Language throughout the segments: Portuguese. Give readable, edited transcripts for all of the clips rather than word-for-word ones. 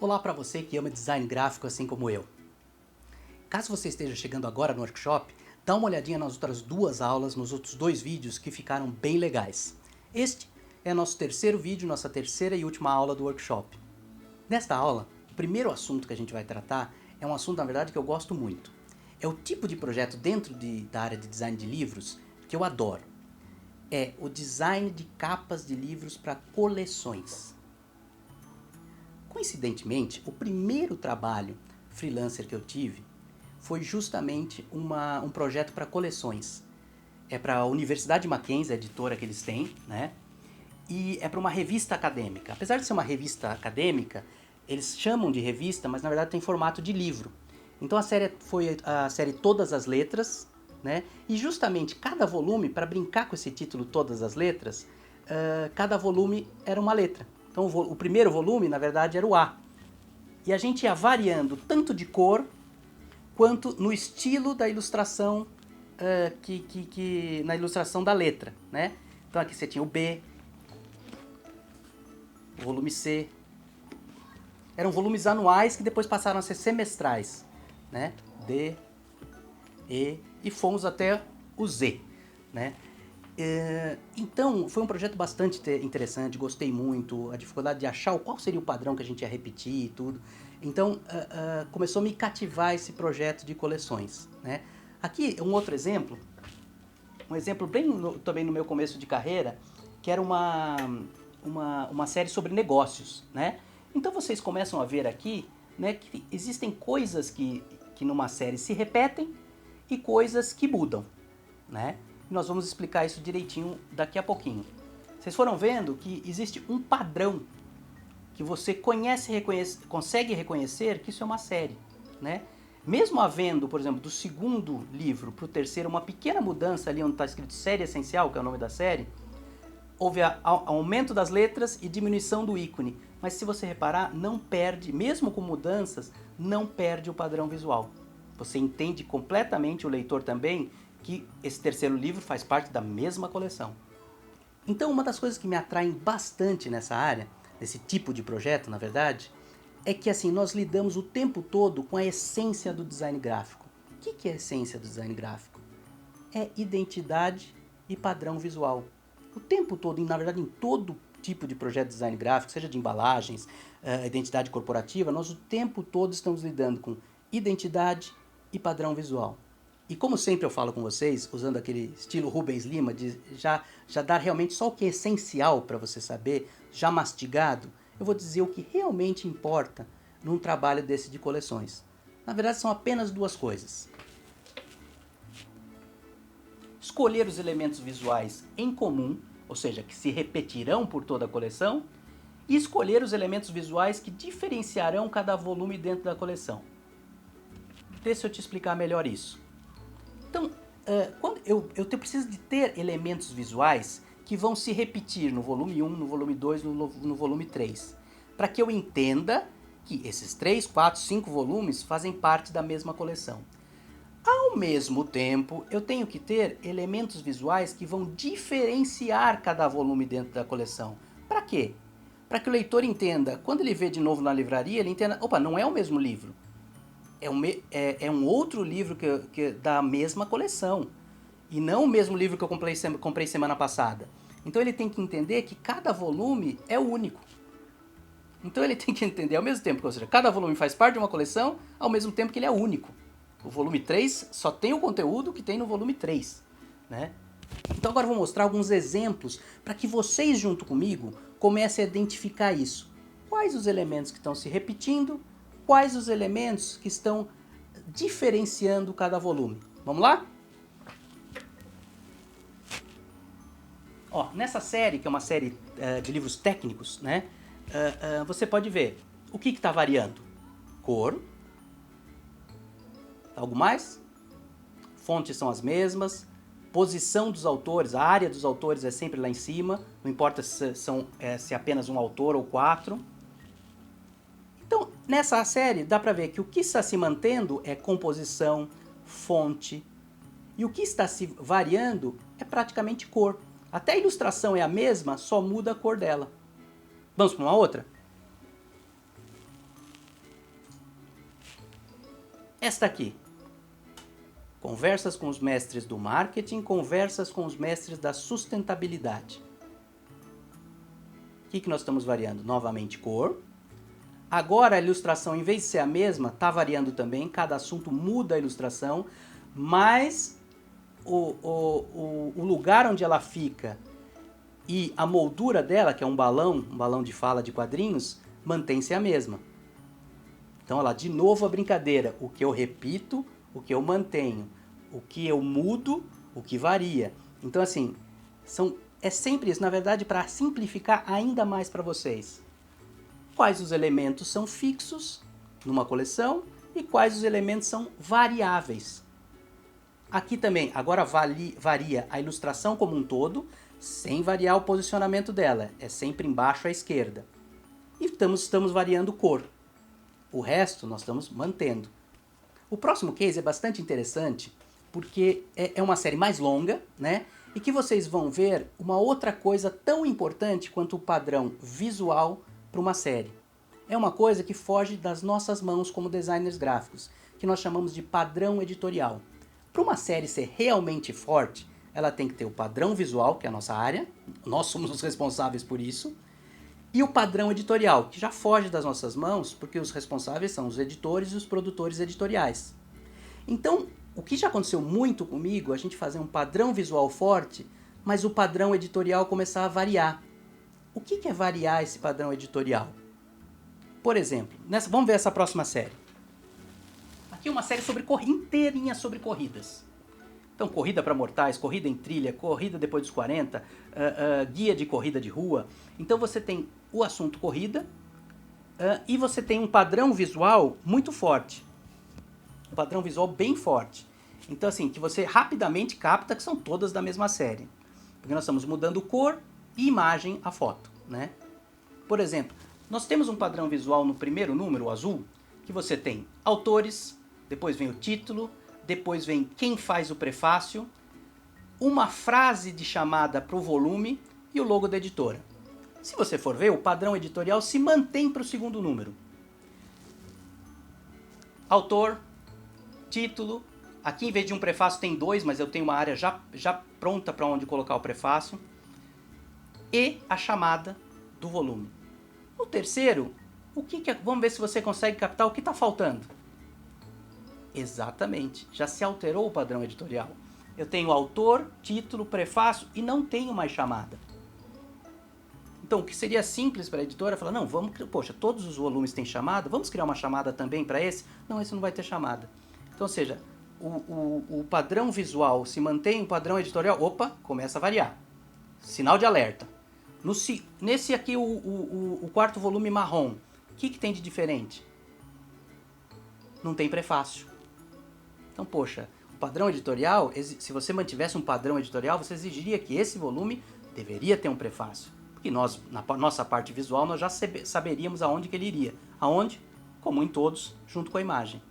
Olá para você que ama design gráfico assim como eu. Caso você esteja chegando agora no workshop, dá uma olhadinha nas outras duas aulas, nos outros dois vídeos que ficaram bem legais. Este é nosso terceiro vídeo, nossa terceira e última aula do workshop. Nesta aula, o primeiro assunto que a gente vai tratar é um assunto, na verdade, que eu gosto muito. É o tipo de projeto dentro da área de design de livros que eu adoro. É o design de capas de livros para coleções. Coincidentemente, o primeiro trabalho freelancer que eu tive foi justamente um projeto para coleções. É para a Universidade Mackenzie, a editora que eles têm, né? E é para uma revista acadêmica. Apesar de ser uma revista acadêmica, eles chamam de revista, mas na verdade tem formato de livro. Então a série foi a série Todas as Letras, né? E justamente cada volume, para brincar com esse título Todas as Letras, cada volume era uma letra. Então o primeiro volume, na verdade, era o A. E a gente ia variando tanto de cor quanto no estilo da ilustração, na ilustração da letra, né? Então aqui você tinha o B, o volume C. Eram volumes anuais que depois passaram a ser semestrais, né? D, E e fomos até o Z, né? Então, foi um projeto bastante interessante, gostei muito, a dificuldade de achar qual seria o padrão que a gente ia repetir e tudo. Então, começou a me cativar esse projeto de coleções, né? Aqui, um outro exemplo, um exemplo bem também no meu começo de carreira, que era uma série sobre negócios, né? Então, vocês começam a ver aqui, né, que existem coisas que numa série se repetem e coisas que mudam, né? E nós vamos explicar isso direitinho daqui a pouquinho. Vocês foram vendo que existe um padrão que você consegue reconhecer que isso é uma série, né? Mesmo havendo, por exemplo, do segundo livro para o terceiro uma pequena mudança ali onde está escrito série essencial, que é o nome da série, houve aumento das letras e diminuição do ícone. Mas se você reparar, não perde, mesmo com mudanças, não perde o padrão visual. Você entende completamente, o leitor também, que esse terceiro livro faz parte da mesma coleção. Então, uma das coisas que me atraem bastante nessa área, nesse tipo de projeto, na verdade, é que assim, nós lidamos o tempo todo com a essência do design gráfico. O que é a essência do design gráfico? É identidade e padrão visual. O tempo todo, na verdade, em todo tipo de projeto de design gráfico, seja de embalagens, identidade corporativa, nós o tempo todo estamos lidando com identidade e padrão visual. E como sempre eu falo com vocês, usando aquele estilo Rubens Lima, de já dar realmente só o que é essencial para você saber, já mastigado, eu vou dizer o que realmente importa num trabalho desse de coleções. Na verdade, são apenas duas coisas. Escolher os elementos visuais em comum, ou seja, que se repetirão por toda a coleção, e escolher os elementos visuais que diferenciarão cada volume dentro da coleção. Deixa eu te explicar melhor isso. Então, quando eu preciso de ter elementos visuais que vão se repetir no volume 1, no volume 2, no volume 3, para que eu entenda que esses 3, 4, 5 volumes fazem parte da mesma coleção. Ao mesmo tempo, eu tenho que ter elementos visuais que vão diferenciar cada volume dentro da coleção. Para quê? Para que o leitor entenda, quando ele vê de novo na livraria, ele entenda, opa, não é o mesmo livro. É um outro livro da mesma coleção. E não o mesmo livro que eu comprei semana passada. Então ele tem que entender que cada volume é único. Então ele tem que entender ao mesmo tempo, ou seja, cada volume faz parte de uma coleção, ao mesmo tempo que ele é único. O volume 3 só tem o conteúdo que tem no volume 3, né? Então agora eu vou mostrar alguns exemplos para que vocês junto comigo comecem a identificar isso. Quais os elementos que estão se repetindo, quais os elementos que estão diferenciando cada volume. Vamos lá? Ó, nessa série, que é uma série de livros técnicos, né? Você pode ver o que está variando. Cor. Algo mais? Fontes são as mesmas. Posição dos autores, a área dos autores é sempre lá em cima. Não importa se é apenas um autor ou 4. Então, nessa série, dá para ver que o que está se mantendo é composição, fonte. E o que está se variando é praticamente cor. Até a ilustração é a mesma, só muda a cor dela. Vamos para uma outra? Esta aqui. Conversas com os mestres do marketing, conversas com os mestres da sustentabilidade. O que nós estamos variando? Novamente cor. Agora a ilustração, em vez de ser a mesma, está variando também. Cada assunto muda a ilustração, mas o lugar onde ela fica e a moldura dela, que é um balão de fala de quadrinhos, mantém-se a mesma. Então, olha lá, de novo a brincadeira. O que eu repito, o que eu mantenho. O que eu mudo, o que varia. Então, assim, é sempre isso. Na verdade, para simplificar ainda mais para vocês. Quais os elementos são fixos numa coleção e quais os elementos são variáveis. Aqui também, agora varia a ilustração como um todo, sem variar o posicionamento dela. É sempre embaixo à esquerda. E estamos variando cor. O resto nós estamos mantendo. O próximo case é bastante interessante, porque é uma série mais longa, né? E que vocês vão ver uma outra coisa tão importante quanto o padrão visual para uma série. É uma coisa que foge das nossas mãos como designers gráficos, que nós chamamos de padrão editorial. Para uma série ser realmente forte, ela tem que ter o padrão visual, que é a nossa área, nós somos os responsáveis por isso, e o padrão editorial, que já foge das nossas mãos, porque os responsáveis são os editores e os produtores editoriais. Então, o que já aconteceu muito comigo, a gente fazer um padrão visual forte, mas o padrão editorial começar a variar. O que é variar esse padrão editorial? Por exemplo, vamos ver essa próxima série. Aqui é uma série inteirinha sobre corridas. Então, corrida para mortais, corrida em trilha, corrida depois dos 40, guia de corrida de rua. Então você tem o assunto corrida e você tem um padrão visual muito forte. Um padrão visual bem forte. Então, assim, que você rapidamente capta que são todas da mesma série. Porque nós estamos mudando cor e imagem a foto, né? Por exemplo, nós temos um padrão visual no primeiro número, o azul, que você tem autores, depois vem o título, depois vem quem faz o prefácio, uma frase de chamada para o volume e o logo da editora. Se você for ver, o padrão editorial se mantém para o segundo número. Autor, título, aqui em vez de um prefácio tem dois, mas eu tenho uma área já pronta para onde colocar o prefácio, e a chamada do volume. No terceiro, vamos ver se você consegue captar o que está faltando. Exatamente, já se alterou o padrão editorial. Eu tenho autor, título, prefácio e não tenho mais chamada. Então, o que seria simples para a editora falar, não, poxa, todos os volumes têm chamada, vamos criar uma chamada também para esse? Não, esse não vai ter chamada. Então, ou seja, o padrão visual se mantém, o padrão editorial, começa a variar. Sinal de alerta. Nesse aqui, o quarto volume marrom, o que tem de diferente? Não tem prefácio. Então, poxa, o padrão editorial, se você mantivesse um padrão editorial, você exigiria que esse volume deveria ter um prefácio. Porque nós, na nossa parte visual, nós já saberíamos aonde que ele iria. Aonde? Como em todos, junto com a imagem.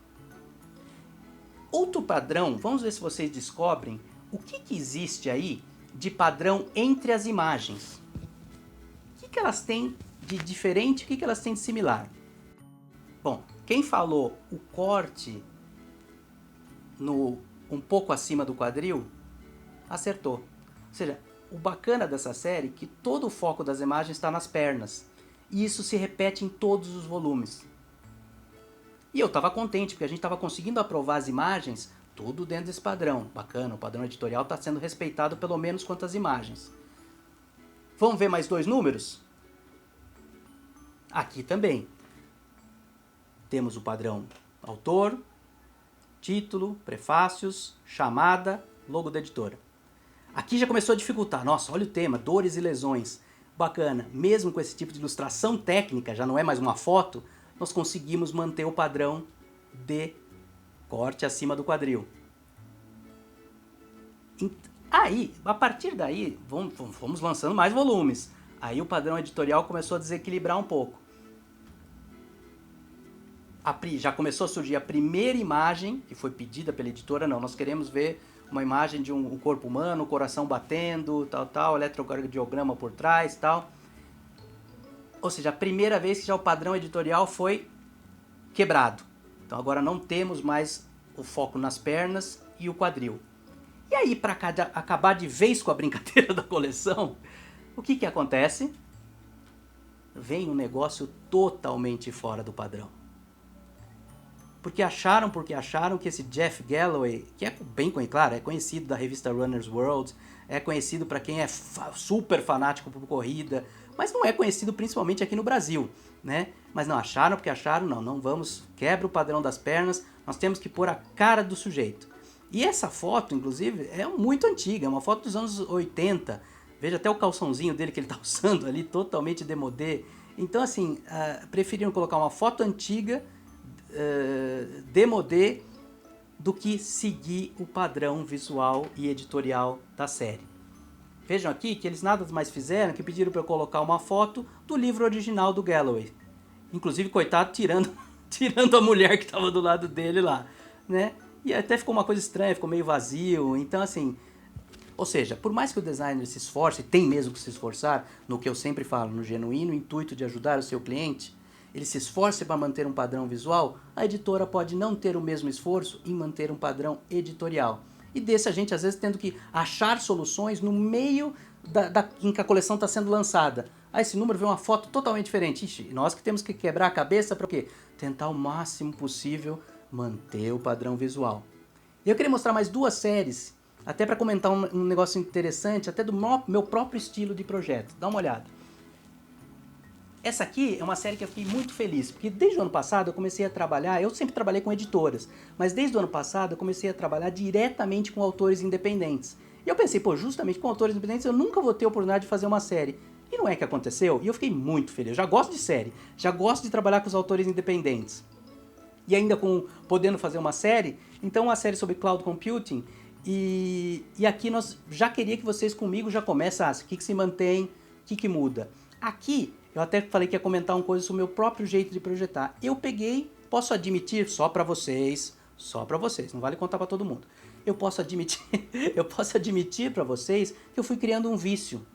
Outro padrão, vamos ver se vocês descobrem o que existe aí de padrão entre as imagens. O que elas têm de diferente, o que elas têm de similar? Bom, quem falou o corte um pouco acima do quadril, acertou. Ou seja, o bacana dessa série é que todo o foco das imagens está nas pernas. E isso se repete em todos os volumes. E eu estava contente, porque a gente estava conseguindo aprovar as imagens tudo dentro desse padrão. Bacana, o padrão editorial está sendo respeitado pelo menos quanto as imagens. Vamos ver mais dois números? Aqui também. Temos o padrão autor, título, prefácios, chamada, logo da editora. Aqui já começou a dificultar. Nossa, olha o tema, dores e lesões. Bacana, mesmo com esse tipo de ilustração técnica, já não é mais uma foto, nós conseguimos manter o padrão de corte acima do quadril. Aí, a partir daí, fomos lançando mais volumes. Aí o padrão editorial começou a desequilibrar um pouco. Já começou a surgir a primeira imagem, que foi pedida pela editora, não, nós queremos ver uma imagem de um corpo humano, o coração batendo, tal, eletrocardiograma por trás, tal. Ou seja, a primeira vez que já o padrão editorial foi quebrado. Então agora não temos mais o foco nas pernas e o quadril. E aí, para acabar de vez com a brincadeira da coleção, o que acontece? Vem um negócio totalmente fora do padrão. Porque acharam que esse Jeff Galloway, que é bem claro, é conhecido da revista Runner's World, é conhecido para quem é super fanático por corrida, mas não é conhecido principalmente aqui no Brasil, né? Mas não acharam, não vamos, quebra o padrão das pernas, nós temos que pôr a cara do sujeito. E essa foto, inclusive, é muito antiga, é uma foto dos anos 80, veja até o calçãozinho dele que ele está usando ali, totalmente démodé. Então, assim, preferiram colocar uma foto antiga, démodé, do que seguir o padrão visual e editorial da série. Vejam aqui que eles nada mais fizeram que pediram para eu colocar uma foto do livro original do Galloway. Inclusive, coitado, tirando a mulher que estava do lado dele lá, né? E até ficou uma coisa estranha, ficou meio vazio. Então, assim, ou seja, por mais que o designer se esforce, tem mesmo que se esforçar, no que eu sempre falo, no genuíno intuito de ajudar o seu cliente, ele se esforce para manter um padrão visual, a editora pode não ter o mesmo esforço em manter um padrão editorial. E desse a gente, às vezes, tendo que achar soluções no meio em que a coleção está sendo lançada. Aí esse número vê uma foto totalmente diferente. Ixi, nós que temos que quebrar a cabeça para o quê? Tentar o máximo possível manter o padrão visual. E eu queria mostrar mais duas séries, até para comentar um negócio interessante, até do meu próprio estilo de projeto. Dá uma olhada. Essa aqui é uma série que eu fiquei muito feliz, porque desde o ano passado eu comecei a trabalhar, eu sempre trabalhei com editoras, mas desde o ano passado eu comecei a trabalhar diretamente com autores independentes. E eu pensei, justamente com autores independentes eu nunca vou ter a oportunidade de fazer uma série. E não é que aconteceu, e eu fiquei muito feliz. Eu já gosto de série, já gosto de trabalhar com os autores independentes. E ainda podendo fazer uma série, então uma série sobre cloud computing, e aqui nós já queria que vocês comigo já começassem, o que se mantém, o que muda. Aqui, eu até falei que ia comentar uma coisa sobre o meu próprio jeito de projetar. Eu peguei, posso admitir, só para vocês, não vale contar para todo mundo. Eu posso admitir para vocês que eu fui criando um vício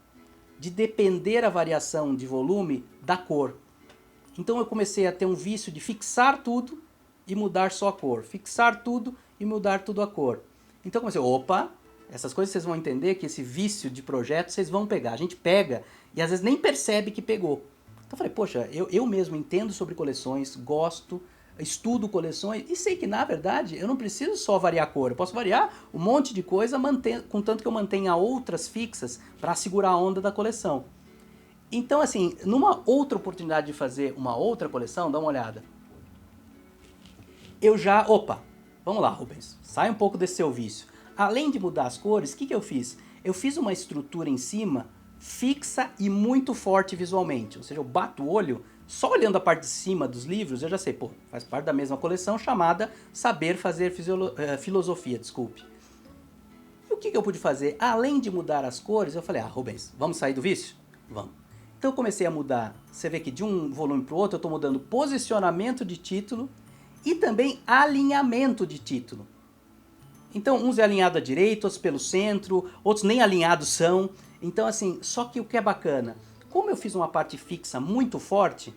de depender a variação de volume da cor. Então eu comecei a ter um vício de fixar tudo e mudar só a cor. Fixar tudo e mudar tudo a cor. Então eu comecei, essas coisas vocês vão entender que esse vício de projeto vocês vão pegar. A gente pega e às vezes nem percebe que pegou. Então eu falei, poxa, eu mesmo entendo sobre coleções, gosto, estudo coleções e sei que na verdade eu não preciso só variar a cor. Eu posso variar um monte de coisa, contanto que eu mantenha outras fixas para segurar a onda da coleção. Então assim, numa outra oportunidade de fazer uma outra coleção, dá uma olhada. Vamos lá, Rubens, sai um pouco desse seu vício. Além de mudar as cores, o que eu fiz? Eu fiz uma estrutura em cima fixa e muito forte visualmente. Ou seja, eu bato o olho, só olhando a parte de cima dos livros, eu já sei, faz parte da mesma coleção chamada Saber Fazer Filosofia, desculpe. E o que eu pude fazer? Além de mudar as cores, eu falei, Rubens, vamos sair do vício? Vamos. Então eu comecei a mudar, você vê que de um volume para o outro eu estou mudando posicionamento de título e também alinhamento de título. Então, uns é alinhado à direita, outros pelo centro, outros nem alinhados são. Então, assim, só que o que é bacana, como eu fiz uma parte fixa muito forte,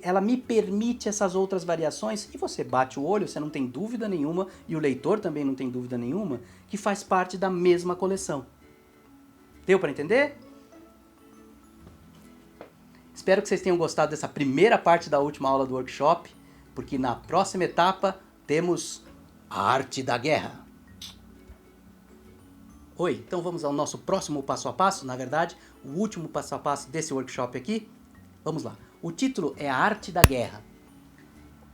ela me permite essas outras variações e você bate o olho, você não tem dúvida nenhuma, e o leitor também não tem dúvida nenhuma, que faz parte da mesma coleção. Deu para entender? Espero que vocês tenham gostado dessa primeira parte da última aula do workshop, porque na próxima etapa temos a arte da guerra. Oi, então vamos ao nosso próximo passo a passo, na verdade, o último passo a passo desse workshop aqui. Vamos lá. O título é A Arte da Guerra.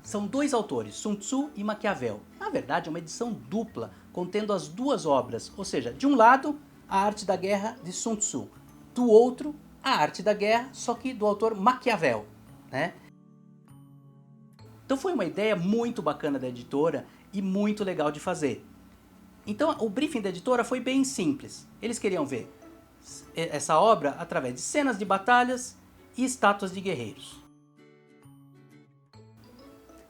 São dois autores, Sun Tzu e Maquiavel. Na verdade, é uma edição dupla, contendo as duas obras. Ou seja, de um lado, A Arte da Guerra de Sun Tzu. Do outro, A Arte da Guerra, só que do autor Maquiavel, né? Então foi uma ideia muito bacana da editora e muito legal de fazer. Então o briefing da editora foi bem simples. Eles queriam ver essa obra através de cenas de batalhas e estátuas de guerreiros.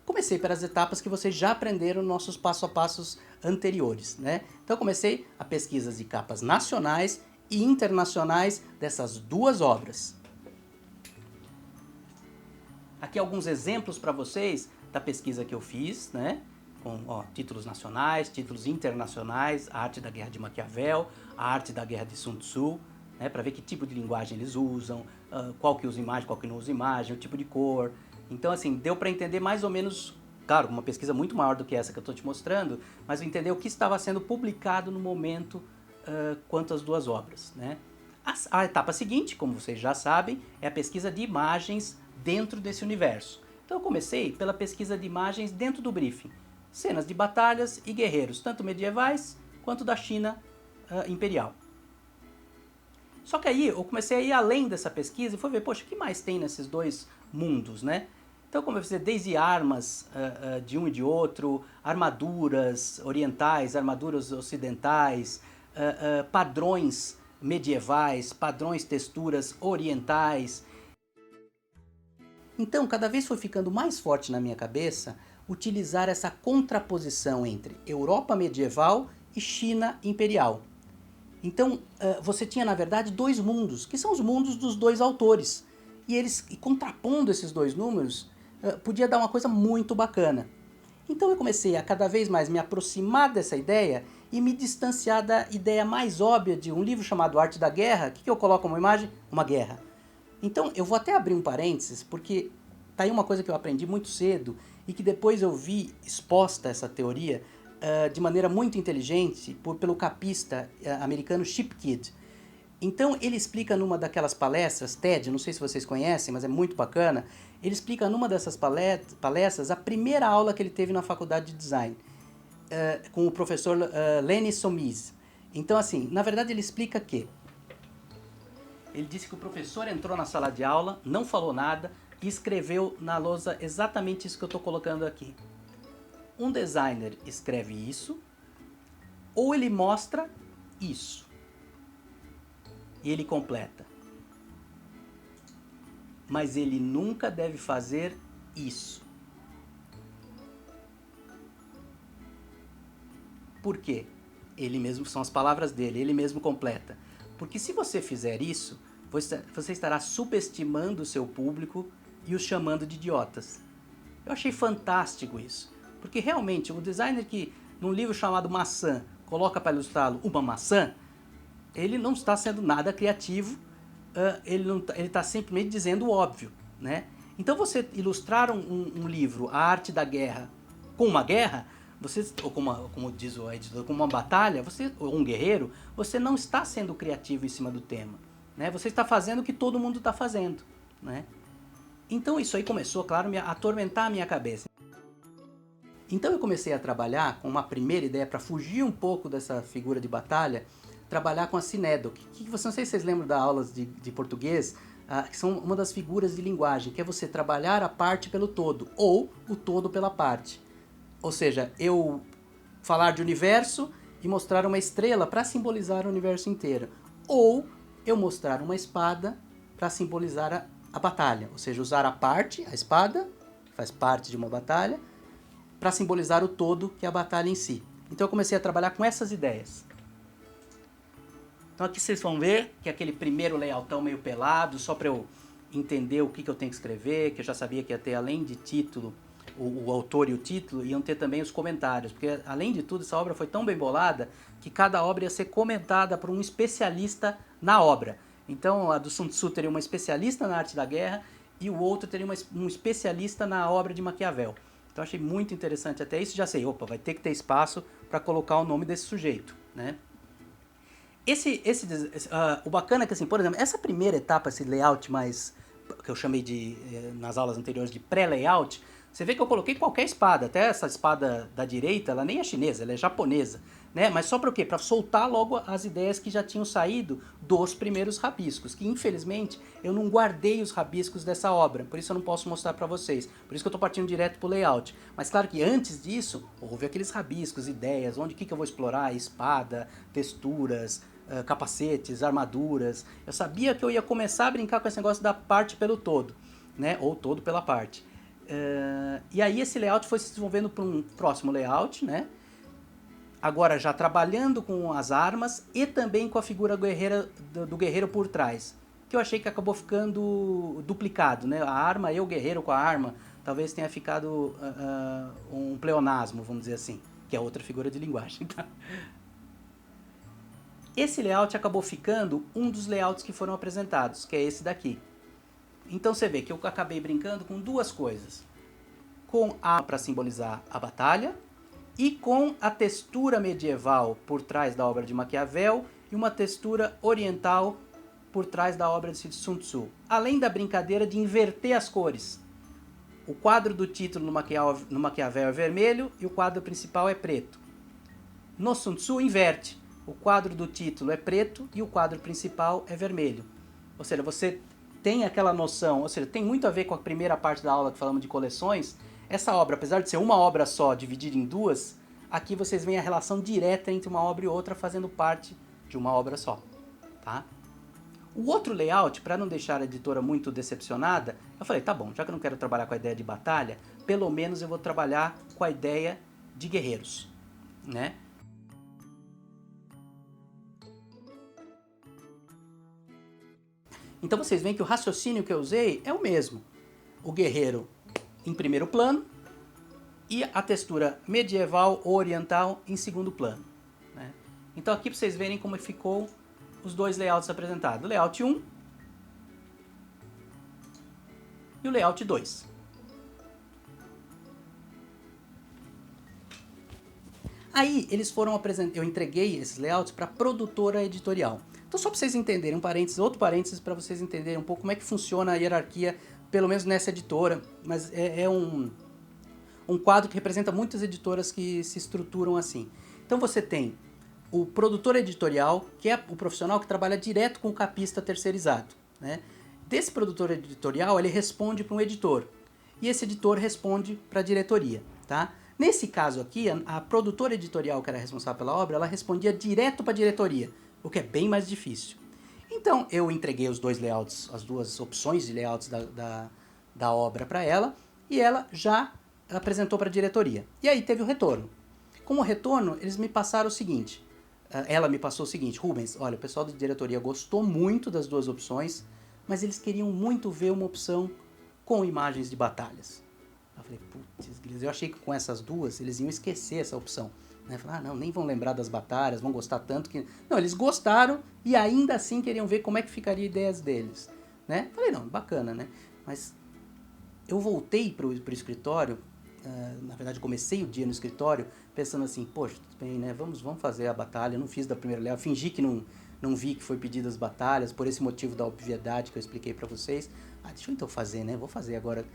Comecei pelas etapas que vocês já aprenderam nos nossos passo a passos anteriores, né? Então comecei a pesquisas de capas nacionais e internacionais dessas duas obras. Aqui alguns exemplos para vocês da pesquisa que eu fiz, né? Com títulos nacionais, títulos internacionais, a arte da guerra de Maquiavel, a arte da guerra de Sun Tzu, né? Para ver que tipo de linguagem eles usam, qual que usa imagem, qual que não usa imagem, o tipo de cor. Então, assim, deu para entender mais ou menos, claro, uma pesquisa muito maior do que essa que eu estou te mostrando, mas entender o que estava sendo publicado no momento quanto às duas obras, né? A etapa seguinte, como vocês já sabem, é a pesquisa de imagens dentro desse universo. Então eu comecei pela pesquisa de imagens dentro do briefing. Cenas de batalhas e guerreiros, tanto medievais quanto da China imperial. Só que aí eu comecei a ir além dessa pesquisa e fui ver, poxa, o que mais tem nesses dois mundos, né? Então eu comecei desde armas de um e de outro, armaduras orientais, armaduras ocidentais, padrões medievais, padrões, texturas orientais. Então, cada vez foi ficando mais forte na minha cabeça utilizar essa contraposição entre Europa medieval e China imperial. Então, você tinha, na verdade, dois mundos, que são os mundos dos dois autores. E eles, contrapondo esses dois números, podia dar uma coisa muito bacana. Então eu comecei a cada vez mais me aproximar dessa ideia e me distanciar da ideia mais óbvia de um livro chamado Arte da Guerra. O que eu coloco como imagem? Uma guerra. Então eu vou até abrir um parênteses, porque tá aí uma coisa que eu aprendi muito cedo e que depois eu vi exposta essa teoria de maneira muito inteligente pelo capista americano Chip Kidd. Então ele explica numa daquelas palestras, TED, não sei se vocês conhecem, mas é muito bacana, ele explica numa dessas palestras a primeira aula que ele teve na faculdade de design, com o professor Lenny Somis. Então assim, na verdade ele explica que ele disse que o professor entrou na sala de aula, não falou nada e escreveu na lousa exatamente isso que eu estou colocando aqui. Um designer escreve isso, ou ele mostra isso. E ele completa. Mas ele nunca deve fazer isso. Por quê? Ele mesmo, são as palavras dele, ele mesmo completa. Porque se você fizer isso, você estará subestimando o seu público e os chamando de idiotas. Eu achei fantástico isso. Porque realmente, o designer que, num livro chamado Maçã, coloca para ilustrá-lo uma maçã, ele não está sendo nada criativo, ele está simplesmente dizendo o óbvio, né? Então você ilustrar um livro, A Arte da Guerra, com uma guerra, ou como diz o editor, com uma batalha, ou um guerreiro, você não está sendo criativo em cima do tema, né? Você está fazendo o que todo mundo está fazendo, né? Então isso aí começou, claro, a atormentar a minha cabeça. Então eu comecei a trabalhar com uma primeira ideia para fugir um pouco dessa figura de batalha, trabalhar com a Cinedoc, que não sei se vocês lembram das aulas de português, que são uma das figuras de linguagem, que é você trabalhar a parte pelo todo, ou o todo pela parte. Ou seja, eu falar de universo e mostrar uma estrela para simbolizar o universo inteiro. Ou eu mostrar uma espada para simbolizar a batalha. Ou seja, usar a parte, a espada, que faz parte de uma batalha, para simbolizar o todo, que é a batalha em si. Então eu comecei a trabalhar com essas ideias. Então aqui vocês vão ver que aquele primeiro layoutão meio pelado, só para eu entender o que eu tenho que escrever, que eu já sabia que ia ter, além de título, o autor e o título, iam ter também os comentários, porque além de tudo essa obra foi tão bem bolada que cada obra ia ser comentada por um especialista na obra. Então a do Sun Tzu teria uma especialista na arte da guerra e o outro teria um especialista na obra de Maquiavel. Então achei muito interessante até isso, já sei, opa, vai ter que ter espaço para colocar o nome desse sujeito, né? O bacana é que, assim, por exemplo, essa primeira etapa, esse layout mais, que eu chamei de, nas aulas anteriores, de pré-layout, você vê que eu coloquei qualquer espada, até essa espada da direita, ela nem é chinesa, ela é japonesa, né? Mas só para o quê? Para soltar logo as ideias que já tinham saído dos primeiros rabiscos, que infelizmente eu não guardei os rabiscos dessa obra, por isso eu não posso mostrar para vocês, por isso que eu estou partindo direto para o layout. Mas claro que antes disso, houve aqueles rabiscos, ideias, onde que eu vou explorar, espada, texturas, capacetes, armaduras. Eu sabia que eu ia começar a brincar com esse negócio da parte pelo todo, né? Ou todo pela parte. E aí esse layout foi se desenvolvendo para um próximo layout, né? Agora já trabalhando com as armas e também com a figura guerreira, do guerreiro por trás. porque eu achei que acabou ficando duplicado, né? A arma e o guerreiro com a arma, talvez tenha ficado um pleonasmo, vamos dizer assim, que é outra figura de linguagem. Tá? Esse layout acabou ficando um dos layouts que foram apresentados, que é esse daqui. Então você vê que eu acabei brincando com duas coisas. Com a para simbolizar a batalha e com a textura medieval por trás da obra de Maquiavel e uma textura oriental por trás da obra de Sun Tzu. Além da brincadeira de inverter as cores. O quadro do título no Maquiavel é vermelho e o quadro principal é preto. No Sun Tzu inverte. O quadro do título é preto e o quadro principal é vermelho. Ou seja, você tem aquela noção, ou seja, tem muito a ver com a primeira parte da aula que falamos de coleções. Essa obra, apesar de ser uma obra só, dividida em duas, aqui vocês veem a relação direta entre uma obra e outra fazendo parte de uma obra só. Tá? O outro layout, para não deixar a editora muito decepcionada, eu falei, tá bom, já que eu não quero trabalhar com a ideia de batalha, pelo menos eu vou trabalhar com a ideia de guerreiros, né? Então vocês veem que o raciocínio que eu usei é o mesmo. O guerreiro em primeiro plano e a textura medieval ou oriental em segundo plano. Né? Então aqui para vocês verem como ficou os dois layouts apresentados. O layout 1 e o layout 2. Aí eles foram apresentados, eu entreguei esses layouts para a produtora editorial. Então só para vocês entenderem, outro parênteses para vocês entenderem um pouco como é que funciona a hierarquia, pelo menos nessa editora, mas é um quadro que representa muitas editoras que se estruturam assim. Então você tem o produtor editorial, que é o profissional que trabalha direto com o capista terceirizado. Né? Desse produtor editorial, ele responde para um editor, e esse editor responde para a diretoria. Tá? Nesse caso aqui, a produtora editorial, que era responsável pela obra, ela respondia direto para a diretoria, o que é bem mais difícil. Então eu entreguei os dois layouts, as duas opções de layouts da obra para ela, e ela já apresentou para a diretoria. E aí teve o retorno. Com o retorno, eles me passaram o seguinte, ela me passou o seguinte, Rubens, olha, o pessoal da diretoria gostou muito das duas opções, mas eles queriam muito ver uma opção com imagens de batalhas. Eu falei, putz, eu achei que com essas duas eles iam esquecer essa opção. Né? Falar, não, nem vão lembrar das batalhas, vão gostar tanto que... Não, eles gostaram e ainda assim queriam ver como é que ficaria a ideias deles. Né? Falei, não, bacana, né? Mas eu voltei pro escritório, na verdade comecei o dia no escritório, pensando assim, poxa, tudo bem, né? Vamos fazer a batalha, eu não fiz da primeira leva, fingi que não vi que foi pedido as batalhas, por esse motivo da obviedade que eu expliquei pra vocês. Deixa eu então fazer, né? Vou fazer agora...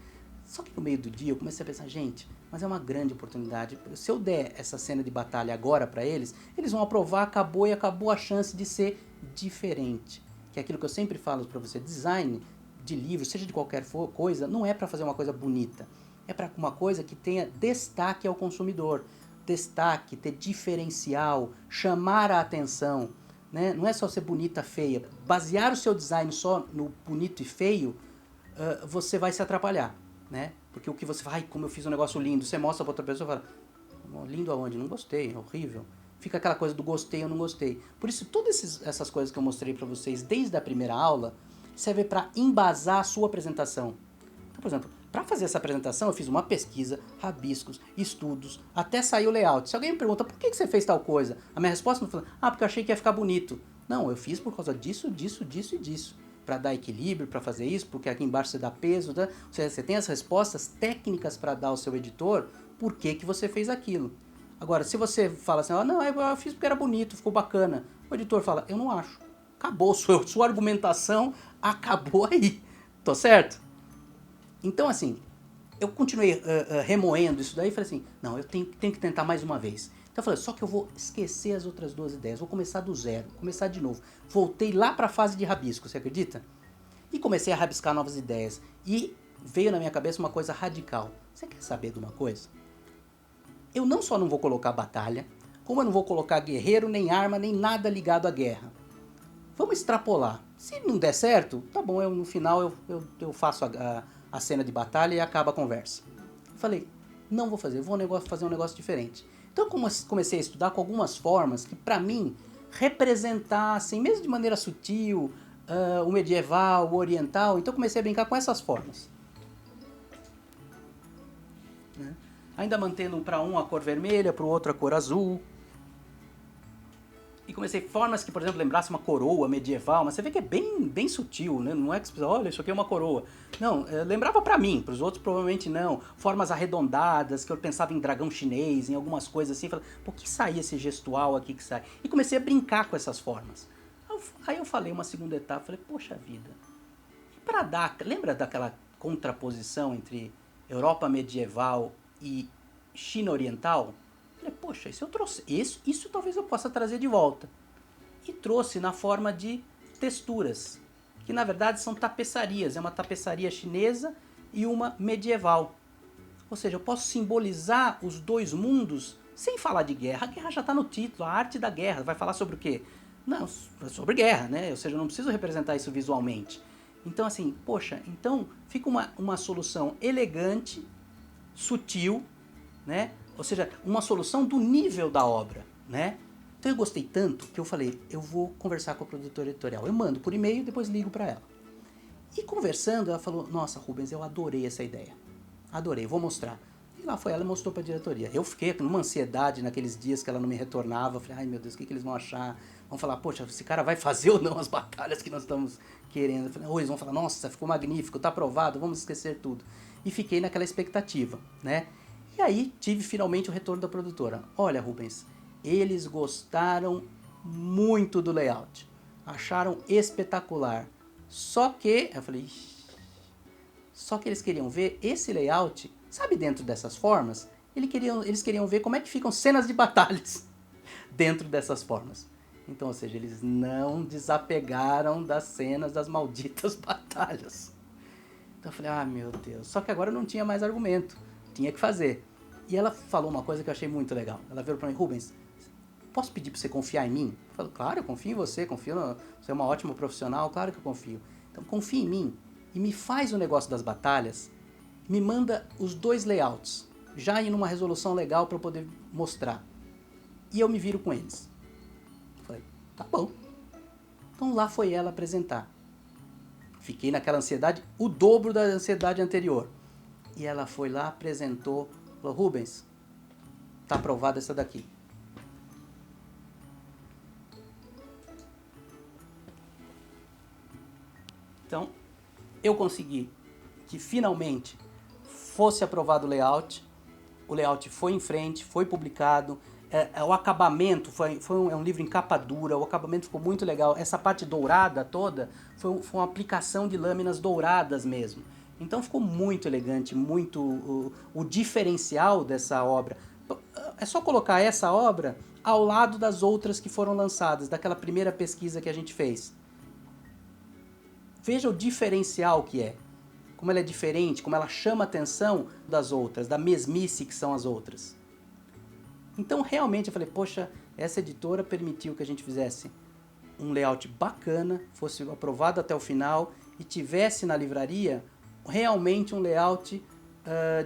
Só que no meio do dia eu comecei a pensar, gente, mas é uma grande oportunidade. Se eu der essa cena de batalha agora para eles, eles vão aprovar, acabou e acabou a chance de ser diferente. Que é aquilo que eu sempre falo para você, design de livro, seja de qualquer coisa, não é para fazer uma coisa bonita. É para uma coisa que tenha destaque ao consumidor. Destaque, ter diferencial, chamar a atenção. Né? Não é só ser bonita, feia. Basear o seu design só no bonito e feio, você vai se atrapalhar. Né? Porque o que você fala, como eu fiz um negócio lindo, você mostra pra outra pessoa e fala, lindo aonde? Não gostei, é horrível. Fica aquela coisa do gostei ou não gostei. Por isso, todas essas coisas que eu mostrei pra vocês desde a primeira aula, serve para embasar a sua apresentação. Então, por exemplo, para fazer essa apresentação, eu fiz uma pesquisa, rabiscos, estudos, até sair o layout. Se alguém me pergunta, por que você fez tal coisa? A minha resposta não foi, porque eu achei que ia ficar bonito. Não, eu fiz por causa disso, disso, disso e disso. Para dar equilíbrio, para fazer isso, porque aqui embaixo você dá peso, tá? Você tem as respostas técnicas para dar ao seu editor por que você fez aquilo. Agora, se você fala assim, não, eu fiz porque era bonito, ficou bacana, o editor fala, eu não acho. Acabou, sua argumentação acabou aí, tô certo? Então, assim, eu continuei remoendo isso daí e falei assim, não, eu tenho que tentar mais uma vez. Então eu falei, só que eu vou esquecer as outras duas ideias, vou começar do zero, começar de novo. Voltei lá para a fase de rabisco, você acredita? E comecei a rabiscar novas ideias. E veio na minha cabeça uma coisa radical. Você quer saber de uma coisa? Eu não só não vou colocar batalha, como eu não vou colocar guerreiro, nem arma, nem nada ligado à guerra. Vamos extrapolar. Se não der certo, tá bom, no final eu faço a cena de batalha e acaba a conversa. Eu falei, não vou fazer, fazer um negócio diferente. Então eu comecei a estudar com algumas formas que, para mim, representassem, mesmo de maneira sutil, o medieval, o oriental. Então comecei a brincar com essas formas. Né? Ainda mantendo para um a cor vermelha, para o outro a cor azul. E comecei formas que, por exemplo, lembrasse uma coroa medieval, mas você vê que é bem sutil, né? Não é que você pensa, olha, isso aqui é uma coroa. Não, lembrava pra mim, pros outros provavelmente não. Formas arredondadas, que eu pensava em dragão chinês, em algumas coisas assim. Falei, pô, que saía esse gestual aqui que sai? E comecei a brincar com essas formas. Aí eu falei uma segunda etapa, falei, poxa vida, e pra dar, lembra daquela contraposição entre Europa medieval e China oriental? Falei, poxa, e se eu trouxe isso talvez eu possa trazer de volta. E trouxe na forma de texturas, que na verdade são tapeçarias. É uma tapeçaria chinesa e uma medieval. Ou seja, eu posso simbolizar os dois mundos sem falar de guerra. A guerra já está no título, a arte da guerra. Vai falar sobre o quê? Não, sobre guerra, né? Ou seja, eu não preciso representar isso visualmente. Então assim, poxa, então fica uma solução elegante, sutil, né? Ou seja, uma solução do nível da obra, né? Então eu gostei tanto que eu falei, eu vou conversar com a produtora editorial. Eu mando por e-mail e depois ligo para ela. E conversando, ela falou, nossa, Rubens, eu adorei essa ideia. Adorei, vou mostrar. E lá foi ela e mostrou para a diretoria. Eu fiquei numa ansiedade naqueles dias que ela não me retornava. Eu falei, ai meu Deus, o que eles vão achar? Vão falar, poxa, esse cara vai fazer ou não as batalhas que nós estamos querendo? Eu falei, eles vão falar, nossa, ficou magnífico, tá aprovado, vamos esquecer tudo. E fiquei naquela expectativa, né? E aí tive finalmente o retorno da produtora. Olha, Rubens, eles gostaram muito do layout. Acharam espetacular. Só que, eu falei, só que eles queriam ver esse layout, sabe, dentro dessas formas? Eles queriam ver como é que ficam cenas de batalhas dentro dessas formas. Então, ou seja, eles não desapegaram das cenas das malditas batalhas. Então eu falei, ah, meu Deus. Só que agora eu não tinha mais argumento. Tinha que fazer. E ela falou uma coisa que eu achei muito legal. Ela veio para mim, Rubens, posso pedir para você confiar em mim? Eu falei, claro, eu confio em você, você é uma ótima profissional, claro que eu confio. Então confia em mim e me faz o negócio das batalhas, me manda os dois layouts, já em uma resolução legal para eu poder mostrar. E eu me viro com eles. Eu falei, tá bom. Então lá foi ela apresentar. Fiquei naquela ansiedade, o dobro da ansiedade anterior. E ela foi lá, apresentou, falou, Rubens, tá aprovada essa daqui. Então, eu consegui que finalmente fosse aprovado o layout foi em frente, foi publicado, o acabamento é um livro em capa dura, o acabamento ficou muito legal, essa parte dourada toda foi uma aplicação de lâminas douradas mesmo. Então ficou muito elegante, muito o diferencial dessa obra. É só colocar essa obra ao lado das outras que foram lançadas, daquela primeira pesquisa que a gente fez. Veja o diferencial que é. Como ela é diferente, como ela chama a atenção das outras, da mesmice que são as outras. Então realmente eu falei, poxa, essa editora permitiu que a gente fizesse um layout bacana, fosse aprovado até o final e tivesse na livraria realmente um layout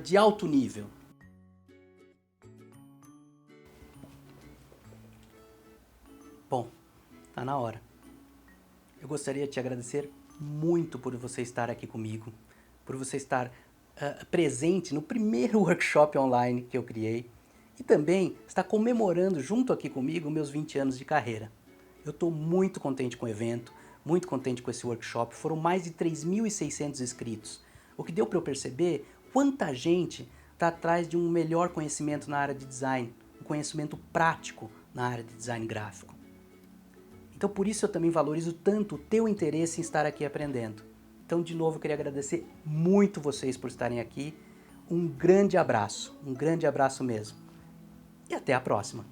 de alto nível. Bom, tá na hora. Eu gostaria de te agradecer muito por você estar aqui comigo, por você estar presente no primeiro workshop online que eu criei e também estar comemorando junto aqui comigo meus 20 anos de carreira. Eu estou muito contente com o evento, muito contente com esse workshop, foram mais de 3.600 inscritos, o que deu para eu perceber quanta gente está atrás de um melhor conhecimento na área de design, um conhecimento prático na área de design gráfico. Então por isso eu também valorizo tanto o teu interesse em estar aqui aprendendo. Então de novo eu queria agradecer muito vocês por estarem aqui. Um grande abraço mesmo. E até a próxima.